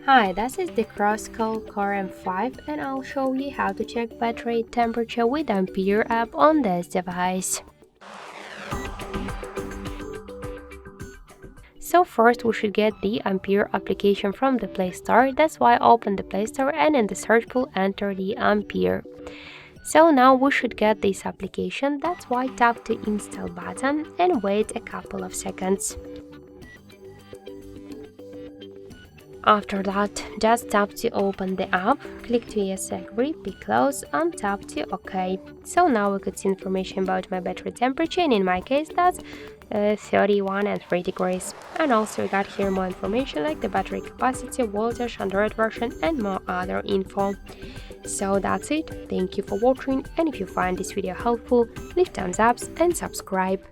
Hi, this is the CROSSCALL Core M5 and I'll show you how to check battery temperature with Ampere app on this device. So first we should get the Ampere application from the Play Store. That's why open the Play Store and in the search pool enter the Ampere. So now we should get this application. That's why tap the install button and wait a couple of seconds. After that, just tap to open the app, click to yes agree, be close and tap to OK. So now we could see information about my battery temperature, and in my case that's 31 and 3 degrees. And also we got here more information like the battery capacity, voltage, Android version and more other info. So that's it, thank you for watching, and if you find this video helpful, leave thumbs up and subscribe.